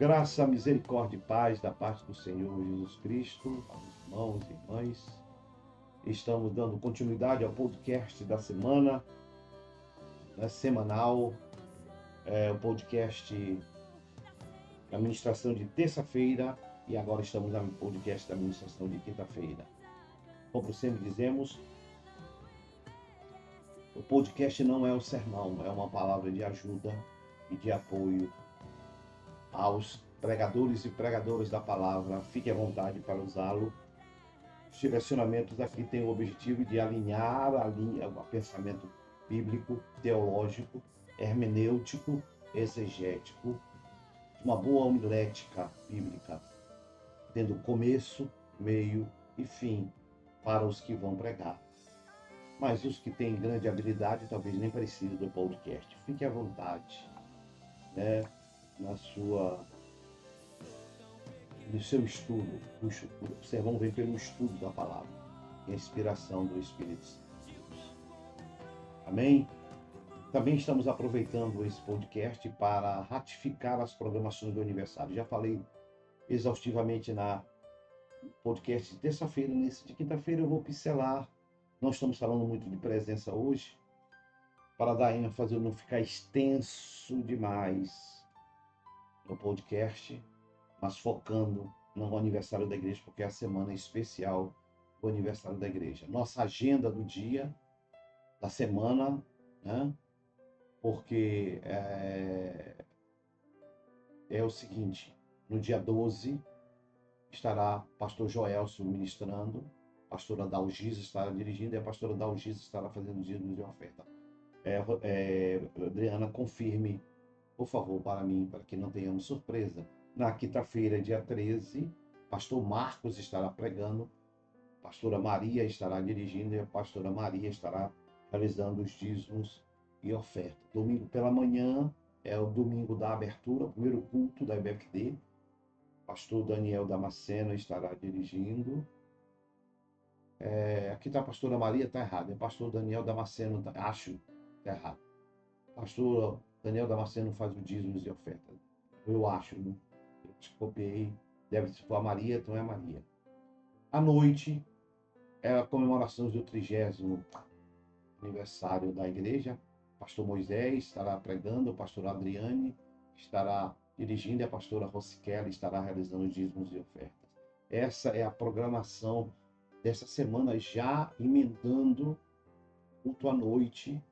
Graça, misericórdia e paz da parte do Senhor Jesus Cristo, aos irmãos e irmãs. Estamos dando continuidade ao podcast da semana, né, semanal, o podcast da ministração de terça-feira e agora estamos no podcast da ministração de quinta-feira. Como sempre dizemos, o podcast não é o sermão, é uma palavra de ajuda e de apoio aos pregadores e pregadoras da palavra. Fique à vontade para usá-lo. Os direcionamentos aqui têm o objetivo de alinhar o pensamento bíblico, teológico, hermenêutico, exegético, uma boa homilética bíblica, tendo começo, meio e fim para os que vão pregar. Mas os que têm grande habilidade talvez nem precisem do podcast. Fique à vontade, né, no seu estudo. O sermão vem pelo estudo da palavra e a inspiração do Espírito de Deus. Amém? Também estamos aproveitando esse podcast para ratificar as programações do aniversário. Já falei exaustivamente na podcast de terça-feira. Nesse de quinta-feira eu vou pincelar. Nós estamos falando muito de presença hoje, para dar ênfase, não ficar extenso demais no podcast, mas focando no aniversário da igreja, porque é a semana especial do aniversário da igreja. Nossa agenda do dia, da semana, né? Porque é o seguinte: no dia 12 estará pastor Joelson ministrando, a pastora Dalgisa estará dirigindo e a pastora Dalgisa estará fazendo dízimos de oferta. Adriana, confirme, por favor, para mim, para que não tenhamos surpresa. Na quinta-feira, dia 13, pastor Marcos estará pregando, a pastora Maria estará dirigindo e a pastora Maria estará realizando os dízimos e oferta. Domingo pela manhã é o domingo da abertura, o primeiro culto da EBFD. Pastor Daniel Damasceno estará dirigindo. Aqui está a pastora Maria, está errado. É pastor Daniel Damasceno, acho que está errado. Pastor Daniel Damasceno faz o dízimos e oferta. Eu acho, né? Eu copiei. Deve ser for a Maria, então é a Maria. À noite é a comemoração do 30º aniversário da igreja. Pastor Moisés estará pregando, o pastor Adriane estará dirigindo e a pastora Rosiquela estará realizando os dízimos e ofertas. Essa é a programação dessa semana, já emendando culto à noite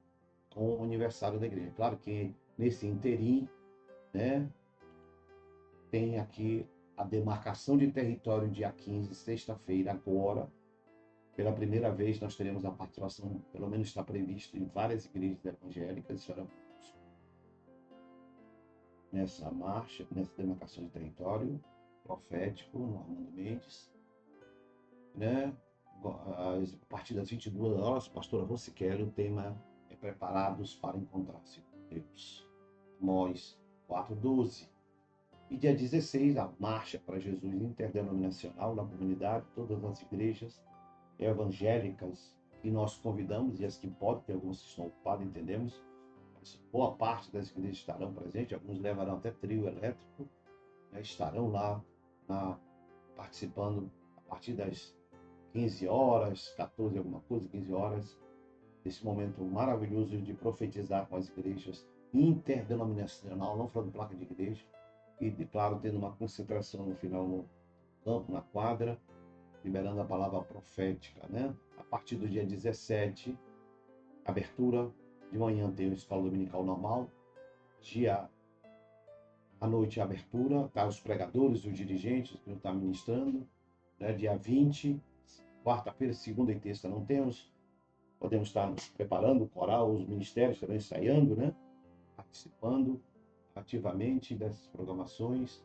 com o aniversário da igreja. Claro que nesse interim, né, tem aqui a demarcação de território dia 15, sexta-feira, agora. Pela primeira vez nós teremos a participação, pelo menos está previsto, em várias igrejas evangélicas, nessa marcha, nessa demarcação de território profético, no Armando Mendes, né? A partir das 22 horas, pastora Rosiquela, o tema é Preparados para Encontrar-se com Deus. Amós 4:12. E dia 16, a Marcha para Jesus Interdenominacional na comunidade, todas as igrejas evangélicas que nós convidamos, e as que podem, ter algumas que estão ocupadas, entendemos, mas boa parte das igrejas estarão presentes, alguns levarão até trio elétrico, né, estarão lá participando a partir das 15 horas, 14 alguma coisa, 15 horas, desse momento maravilhoso de profetizar com as igrejas interdenominacional, não falando placa de igreja, e, claro, tendo uma concentração no final no campo, na quadra, liberando a palavra profética, né? A partir do dia 17, abertura, de manhã tem a escola dominical normal, à noite a abertura, tá? Os pregadores, os dirigentes que estão ministrando, né? Dia 20, quarta-feira, segunda e terça não temos, podemos estar nos preparando, o coral, os ministérios também ensaiando, né? Participando ativamente dessas programações.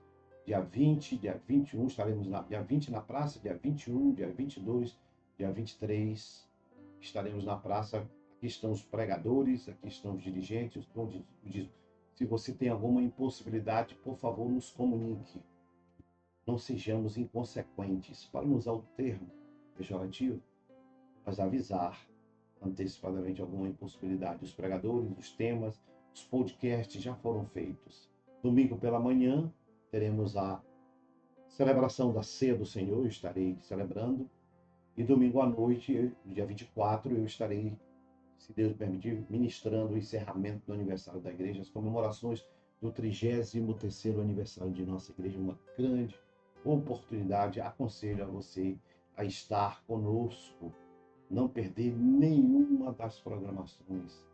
Dia 20, dia 21, estaremos dia 20 na praça, dia 21, dia 22, dia 23, estaremos na praça. Aqui estão os pregadores, aqui estão os dirigentes, se você tem alguma impossibilidade, por favor, nos comunique. Não sejamos inconsequentes, para não usar o termo pejorativo, mas avisar antecipadamente alguma impossibilidade. Os pregadores, os temas, os podcasts já foram feitos. Domingo pela manhã, teremos a celebração da Ceia do Senhor, eu estarei celebrando. E domingo à noite, dia 24, eu estarei, se Deus permitir, ministrando o encerramento do aniversário da igreja, as comemorações do 33º aniversário de nossa igreja, uma grande oportunidade. Aconselho a você a estar conosco, não perder nenhuma das programações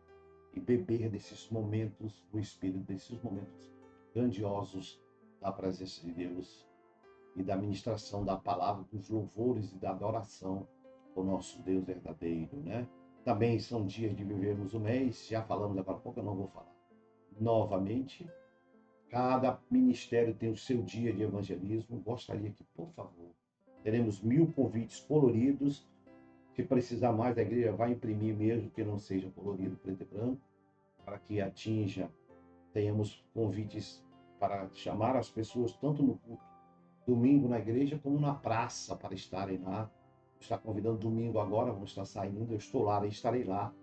e beber desses momentos do Espírito, desses momentos grandiosos da presença de Deus e da ministração da palavra, dos louvores e da adoração ao nosso Deus verdadeiro, né? Também são dias de vivermos o mês, já falamos agora há pouco, eu não vou falar novamente. Cada ministério tem o seu dia de evangelismo. Gostaria que, por favor, teremos 1000 convites coloridos. Se precisar mais, a igreja vai imprimir mesmo que não seja colorido, preto e branco, para que atinja, tenhamos convites para chamar as pessoas, tanto no culto domingo na igreja, como na praça, para estarem lá. Está convidando domingo agora, vamos estar saindo, eu estou lá, estarei lá,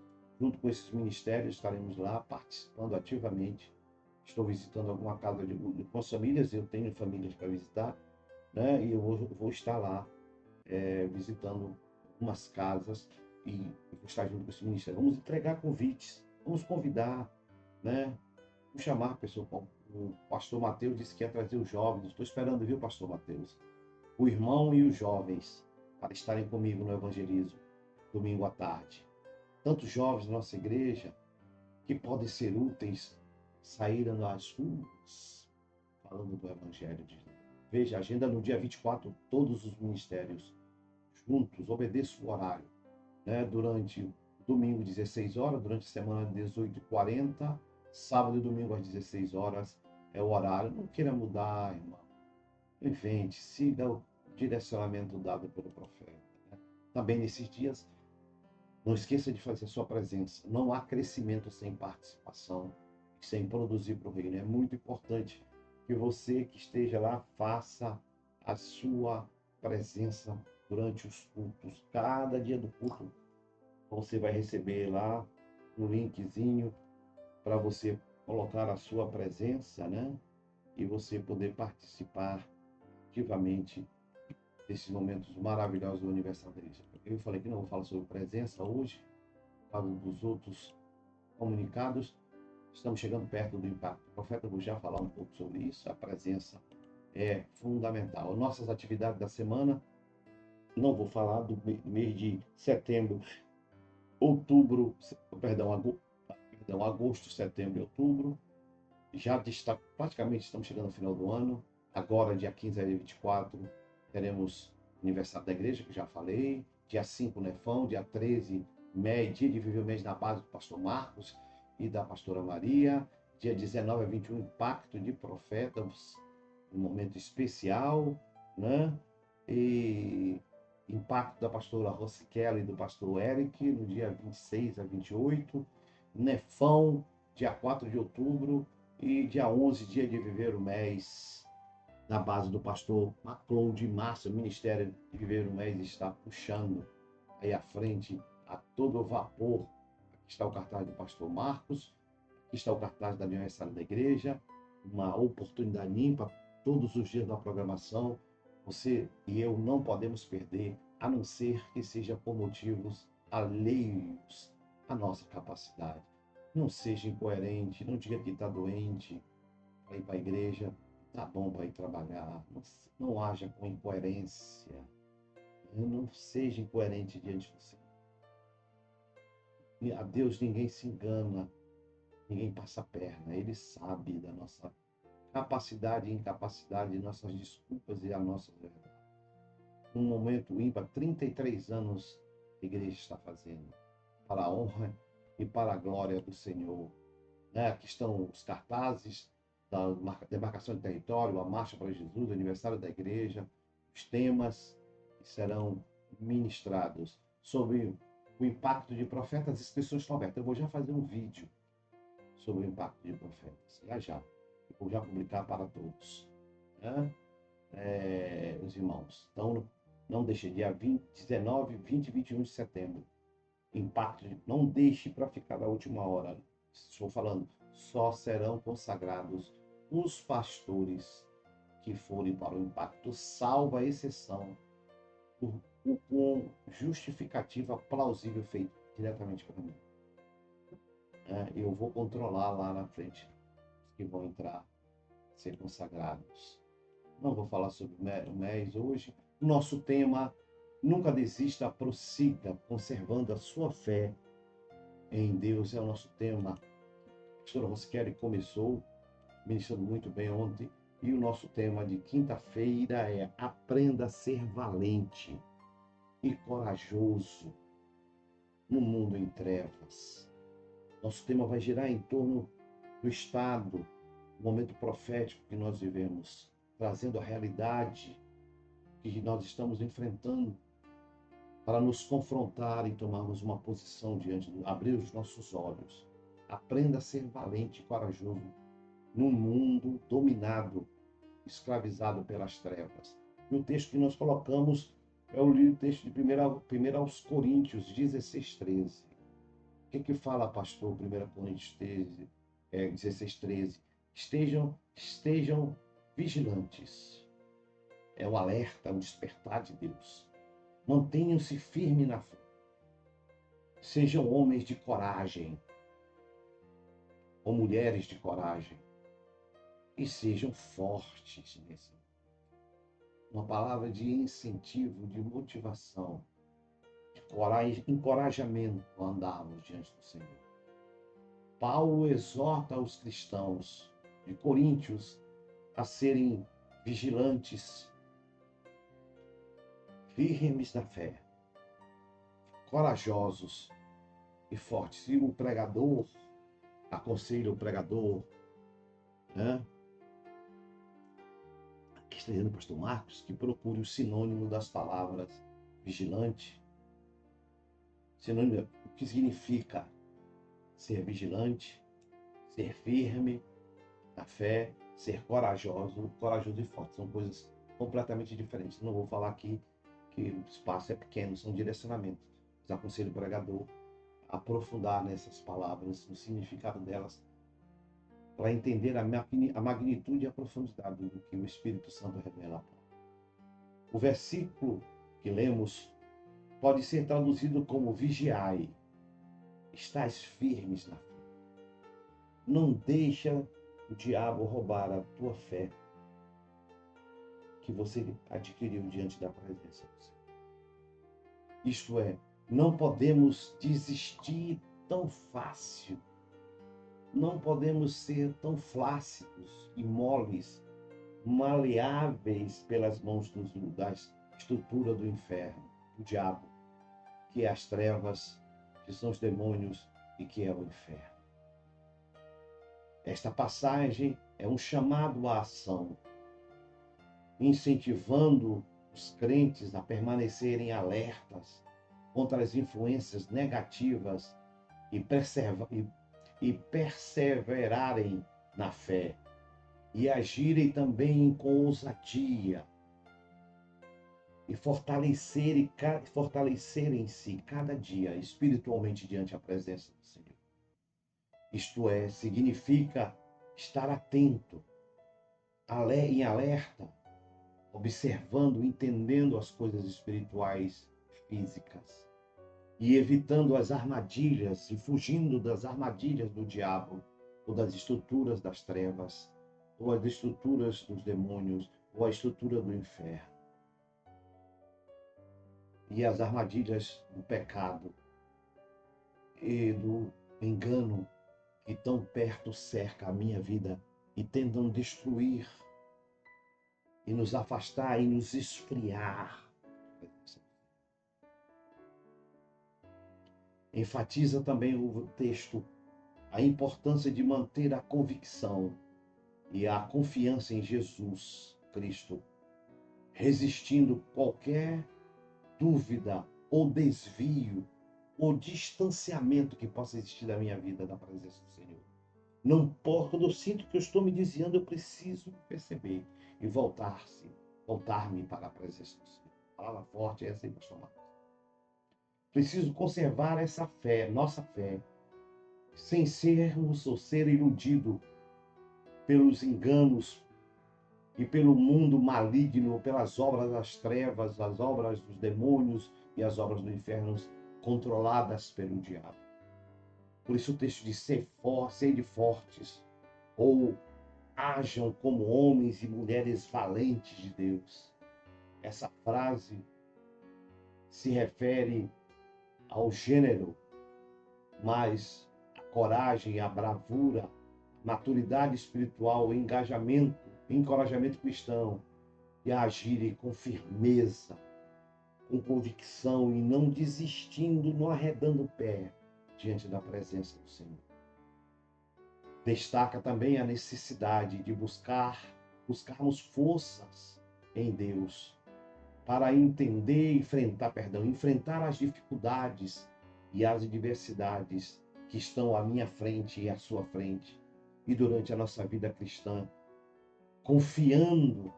junto com esses ministérios, estaremos lá participando ativamente. Estou visitando alguma casa com as famílias, eu tenho famílias para visitar, né? E eu vou estar lá visitando algumas casas e vou estar junto com esse ministério. Vamos entregar convites, vamos convidar, né? Vamos chamar a pessoa. O pastor Mateus disse que ia trazer os jovens. Estou esperando, viu, pastor Mateus? O irmão e os jovens para estarem comigo no evangelismo, domingo à tarde. Tantos jovens da nossa igreja que podem ser úteis, saíram nas ruas falando do evangelho de Deus. Veja, a agenda no dia 24, todos os ministérios juntos, obedeça o horário, né? Durante domingo, 16 horas, durante a semana, 18h40, sábado e domingo, às 16 horas, é o horário. Não queira mudar, irmão. Invente, siga o direcionamento dado pelo profeta, né? Também nesses dias, não esqueça de fazer sua presença. Não há crescimento sem participação, sem produzir para o reino. É muito importante que você que esteja lá faça a sua presença durante os cultos. Cada dia do culto você vai receber lá um linkzinho para você colocar a sua presença, né? E você poder participar ativamente desses momentos maravilhosos do aniversário da igreja. Eu falei que não vou falar sobre presença hoje, falo dos outros comunicados. Estamos chegando perto do impacto. O profeta vou já falar um pouco sobre isso. A presença é fundamental. Nossas atividades da semana, não vou falar do mês de setembro, outubro, perdão, agosto, setembro e outubro. Já está, praticamente estamos chegando ao final do ano. Agora, dia 15 a 24, teremos aniversário da igreja, que já falei. Dia 5, Nefão. Dia 13, MEI, dia de viver o mês na base do pastor Marcos e da pastora Maria. Dia 19 a 21, Impacto de Profetas, um momento especial, né? E impacto da pastora Rosiquela e do pastor Eric, no dia 26 a 28. Nefão, dia 4 de outubro. E dia 11, dia de viver o mês, na base do pastor Macloud Márcio. O Ministério de Viver o Mês está puxando aí à frente a todo vapor. Aqui está o cartaz do pastor Marcos, aqui está o cartaz da aniversário da igreja, uma oportunidade ímpar, todos os dias da programação. Você e eu não podemos perder, a não ser que seja por motivos alheios à nossa capacidade. Não seja incoerente, não diga que está doente para ir para a igreja, está bom para ir trabalhar. Não haja com incoerência. Não seja incoerente diante do Senhor. A Deus ninguém se engana, ninguém passa a perna. Ele sabe da nossa capacidade e incapacidade, nossas desculpas e a nossa verdade. Um momento ímpar, 33 anos a igreja está fazendo, para a honra e para a glória do Senhor. Né? Aqui estão os cartazes da demarcação de território, a Marcha para Jesus, o aniversário da igreja, os temas que serão ministrados sobre o impacto de profetas. As inscrições estão abertas. Eu vou já fazer um vídeo sobre o impacto de profetas. Já. Eu vou já publicar para todos, né? Os irmãos. Então, não deixe, dia 19, 20 e 21 de setembro. Impacto, não deixe para ficar na última hora. Estou falando, só serão consagrados os pastores que forem para o impacto, salvo a exceção, com justificativa plausível feita diretamente para mim. Eu vou controlar lá na frente os que vão entrar, ser consagrados. Não vou falar sobre o MES hoje. Nosso tema: nunca desista, prossiga, conservando a sua fé em Deus, é o nosso tema. A pastora Rosquelli começou ministrando muito bem ontem, e o nosso tema de quinta-feira é: aprenda a ser valente e corajoso no mundo em trevas. Nosso tema vai girar em torno do estado, do momento profético que nós vivemos, trazendo a realidade que nós estamos enfrentando para nos confrontar e tomarmos uma posição diante do, abrir os nossos olhos. Aprenda a ser valente e corajoso num mundo dominado, escravizado pelas trevas. E o texto que nós colocamos é o texto de 1 aos Coríntios 16:13. O que fala, pastor, 1 Coríntios 16:13? Estejam vigilantes. É o alerta, o despertar de Deus. Mantenham-se firmes na fé. Sejam homens de coragem, ou mulheres de coragem. E sejam fortes nesse. Uma palavra de incentivo, de motivação, de coragem, encorajamento a andarmos diante do Senhor. Paulo exorta os cristãos de Coríntios a serem vigilantes, firmes na fé, corajosos e fortes. E o pregador aconselha o pregador, aqui está dizendo o pastor Marcos, que procure o sinônimo das palavras vigilante. Sinônimo, o que significa ser vigilante, ser firme na fé, ser corajoso e forte. São coisas completamente diferentes. Não vou falar aqui que o espaço é pequeno, são direcionamentos. Mas aconselho o pregador a aprofundar nessas palavras, no significado delas, para entender a magnitude e a profundidade do que o Espírito Santo revela. O versículo que lemos pode ser traduzido como: vigiai, estais firmes na fé. Não deixa o diabo roubar a tua fé que você adquiriu diante da presença do Senhor. Isto é, não podemos desistir tão fácil. Não podemos ser tão flácidos e moles, maleáveis pelas mãos da estrutura do inferno, do diabo, que é as trevas, que são os demônios e que é o inferno. Esta passagem é um chamado à ação, incentivando os crentes a permanecerem alertas contra as influências negativas e perseverarem na fé e agirem também com ousadia e fortalecerem-se cada dia espiritualmente diante da presença do Senhor. Isto é, significa estar atento, em alerta, observando, entendendo as coisas espirituais, físicas, e evitando as armadilhas e fugindo das armadilhas do diabo, ou das estruturas das trevas, ou as estruturas dos demônios, ou a estrutura do inferno. E as armadilhas do pecado e do engano que tão perto cerca a minha vida e tentam destruir e nos afastar e nos esfriar. Enfatiza também o texto a importância de manter a convicção e a confiança em Jesus Cristo, resistindo qualquer dúvida ou desvio ou distanciamento que possa existir da minha vida da presença do Senhor. Não posso, quando eu sinto que eu estou me desviando, eu preciso perceber e voltar-me para a presença do Senhor. Palavra forte é essa aí, pastor Marcos. Preciso conservar essa fé, nossa fé, sem sermos ou ser iludido pelos enganos e pelo mundo maligno, pelas obras das trevas, as obras dos demônios e as obras do inferno controladas pelo diabo. Por isso o texto diz: sede fortes, ou hajam como homens e mulheres valentes de Deus. Essa frase se refere ao gênero, mas a coragem, a bravura, maturidade espiritual, o engajamento, encorajamento cristão e a agirem com firmeza, com convicção e não desistindo, não arredando o pé diante da presença do Senhor. Destaca também a necessidade de buscarmos forças em Deus para enfrentar as dificuldades e as adversidades que estão à minha frente e à sua frente e durante a nossa vida cristã, confiando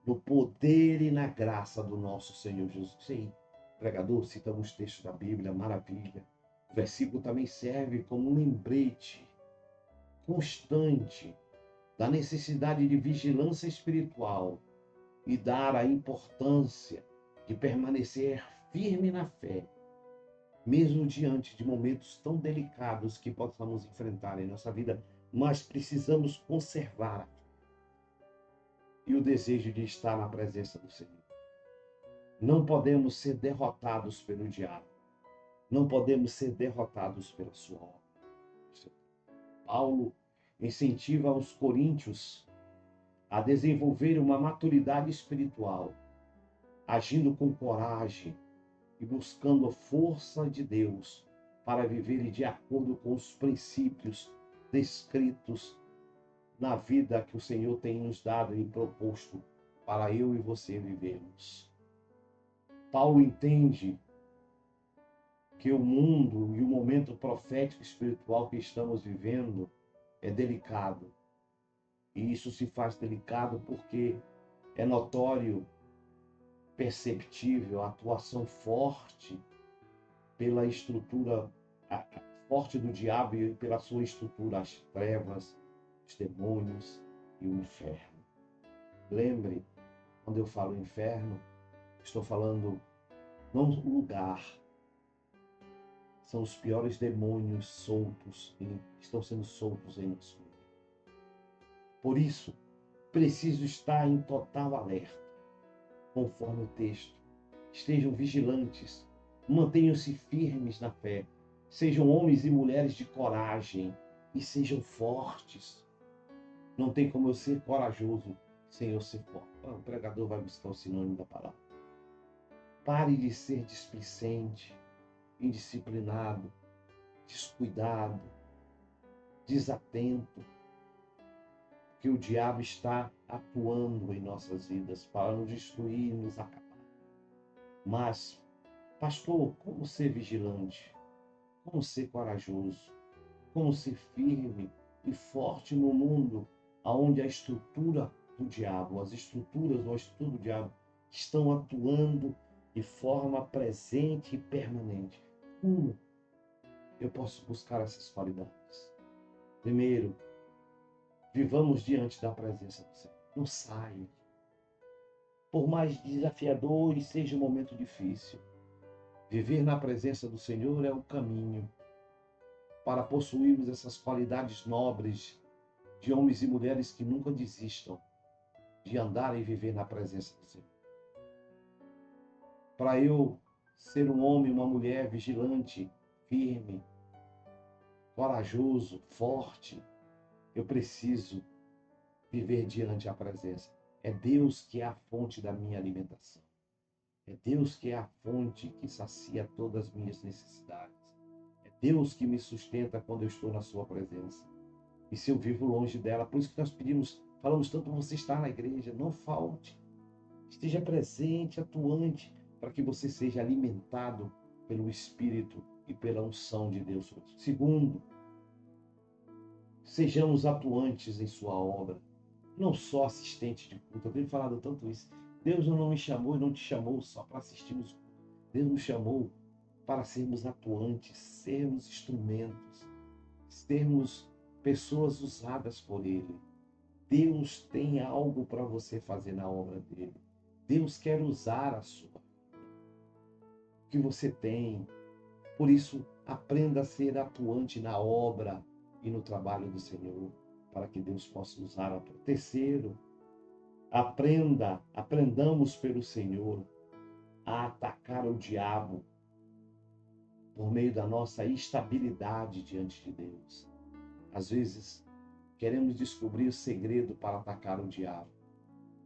no poder e na graça do nosso Senhor Jesus. Sim, pregador, citamos textos da Bíblia, maravilha. O versículo também serve como um lembrete constante da necessidade de vigilância espiritual e dar a importância de permanecer firme na fé, mesmo diante de momentos tão delicados que possamos enfrentar em nossa vida, mas precisamos conservar e o desejo de estar na presença do Senhor. Não podemos ser derrotados pelo diabo. Não podemos ser derrotados pela sua obra. Paulo incentiva os coríntios a desenvolver uma maturidade espiritual, agindo com coragem e buscando a força de Deus para viver de acordo com os princípios descritos na vida que o Senhor tem nos dado e proposto para eu e você vivermos. Paulo entende que o mundo e o momento profético espiritual que estamos vivendo é delicado. E isso se faz delicado porque é notório, perceptível a atuação forte pela estrutura forte do diabo e pela sua estrutura, as trevas, os demônios e o inferno. Lembre, quando eu falo inferno, estou falando não lugar. São os piores demônios soltos, estão sendo soltos em nosso meio. Por isso, preciso estar em total alerta, conforme o texto. Estejam vigilantes, mantenham-se firmes na fé, sejam homens e mulheres de coragem e sejam fortes. Não tem como eu ser corajoso sem eu ser forte. O pregador vai buscar o sinônimo da palavra. Pare de ser displicente, indisciplinado, descuidado, desatento, que o diabo está atuando em nossas vidas para nos destruir e nos acabar. Mas, pastor, como ser vigilante? Como ser corajoso? Como ser firme e forte no mundo onde a estrutura do diabo, as estruturas do estudo do diabo estão atuando de forma presente e permanente? Como eu posso buscar essas qualidades? Primeiro, vivamos diante da presença do Senhor. Não saia. Por mais desafiador e seja um momento difícil, viver na presença do Senhor é o caminho para possuirmos essas qualidades nobres de homens e mulheres que nunca desistam de andar e viver na presença do Senhor. Para eu ser um homem, uma mulher vigilante, firme, corajoso, forte, eu preciso viver diante da presença. É Deus que é a fonte da minha alimentação. É Deus que é a fonte que sacia todas as minhas necessidades. É Deus que me sustenta quando eu estou na sua presença. E se eu vivo longe dela, por isso que nós falamos tanto, você estar na igreja, não falte. Esteja presente, atuante, para que você seja alimentado pelo Espírito e pela unção de Deus. Segundo, sejamos atuantes em sua obra, não só assistentes de culto. Eu tenho falado tanto isso. Deus não me chamou e não te chamou só para assistirmos. Deus nos chamou para sermos atuantes, sermos instrumentos, sermos pessoas usadas por Ele. Deus tem algo para você fazer na obra dele. Deus quer usar a sua, o que você tem. Por isso, aprenda a ser atuante na obra e no trabalho do Senhor, para que Deus possa usar a tua. Terceiro, aprendamos pelo Senhor a atacar o diabo por meio da nossa estabilidade diante de Deus. Às vezes, queremos descobrir o segredo para atacar o diabo.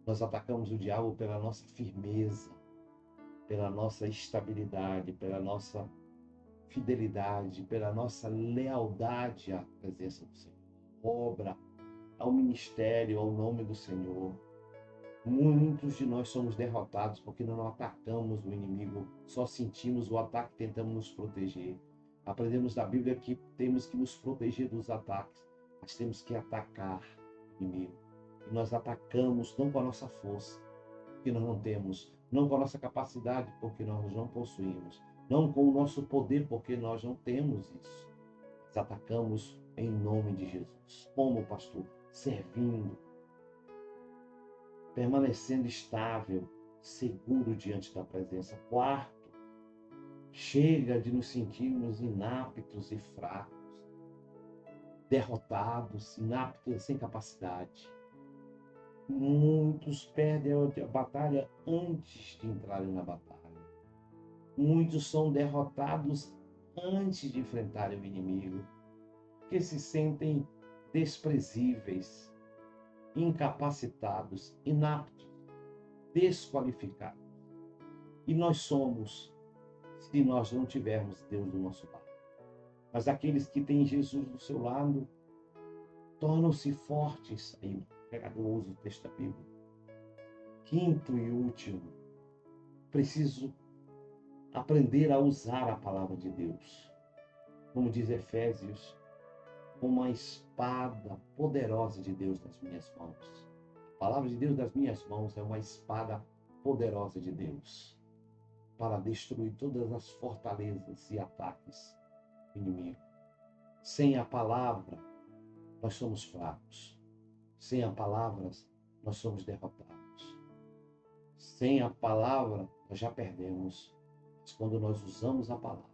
Nós atacamos o diabo pela nossa firmeza, pela nossa estabilidade, pela nossa fidelidade, pela nossa lealdade à presença do Senhor, obra, ao ministério, ao nome do Senhor. Muitos de nós somos derrotados porque não atacamos o inimigo, só sentimos o ataque e tentamos nos proteger. Aprendemos da Bíblia que temos que nos proteger dos ataques, mas temos que atacar o inimigo. E nós atacamos não com a nossa força, porque nós não temos, não com a nossa capacidade, porque nós não possuímos, não com o nosso poder, porque nós não temos isso. Nós atacamos em nome de Jesus. Como, pastor? Servindo, permanecendo estável, seguro diante da presença. Quarto, chega de nos sentirmos inaptos e fracos, derrotados, inaptos, sem capacidade. Muitos perdem a batalha antes de entrarem na batalha. Muitos são derrotados antes de enfrentarem o inimigo, porque se sentem desprezíveis, incapacitados, inaptos, desqualificados. E nós somos, se nós não tivermos Deus do nosso lado. Mas aqueles que têm Jesus do seu lado tornam-se fortes. Aí o pregador usa o texto da Bíblia. Quinto e último, preciso aprender a usar a palavra de Deus. Como diz Efésios, uma espada poderosa de Deus nas minhas mãos. A palavra de Deus nas minhas mãos é uma espada poderosa de Deus para destruir todas as fortalezas e ataques do inimigo. Sem a palavra, nós somos fracos. Sem a palavra, nós somos derrotados. Sem a palavra, nós já perdemos. Mas quando nós usamos a palavra,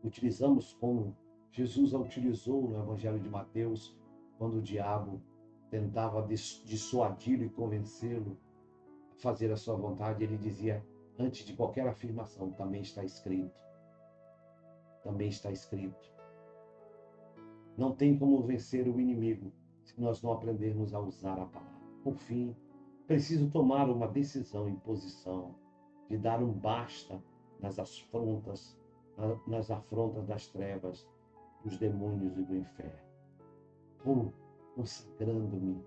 utilizamos como Jesus a utilizou no Evangelho de Mateus, quando o diabo tentava dissuadi-lo e convencê-lo a fazer a sua vontade, ele dizia, antes de qualquer afirmação, também está escrito. Também está escrito. Não tem como vencer o inimigo se nós não aprendermos a usar a palavra. Por fim, preciso tomar uma decisão em posição de dar um basta nas afrontas das trevas, dos demônios e do inferno. Vou consagrando-me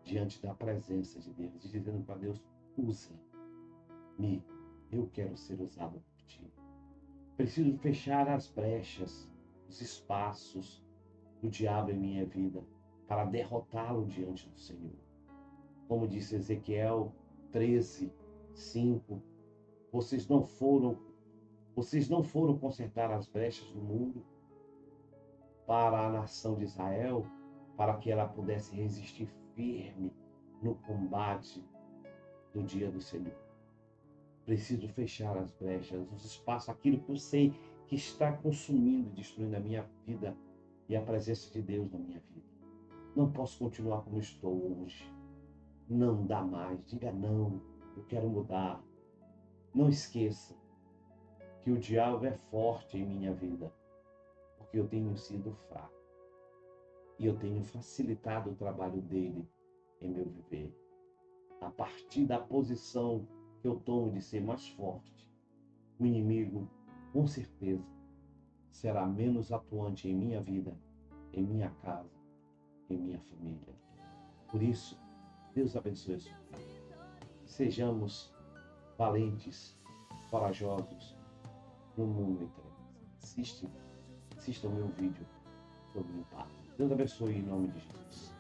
diante da presença de Deus e dizendo para Deus, usa-me, eu quero ser usado por ti. Preciso fechar as brechas, os espaços do diabo em minha vida para derrotá-lo diante do Senhor. Como disse Ezequiel 13:5, vocês não foram consertar as brechas do muro para a nação de Israel, para que ela pudesse resistir firme no combate do dia do Senhor. Preciso fechar as brechas, os espaços, aquilo que eu sei que está consumindo e destruindo a minha vida e a presença de Deus na minha vida. Não posso continuar como estou hoje. Não dá mais. Diga não, eu quero mudar. Não esqueça que o diabo é forte em minha vida, porque eu tenho sido fraco. E eu tenho facilitado o trabalho dele em meu viver. A partir da posição que eu tomo de ser mais forte, o inimigo, com certeza, será menos atuante em minha vida, em minha casa, em minha família. Por isso, Deus abençoe a sua vida. Sejamos valentes, corajosos no mundo inteiro. Assista o meu vídeo sobre o impacto. Deus abençoe em nome de Jesus.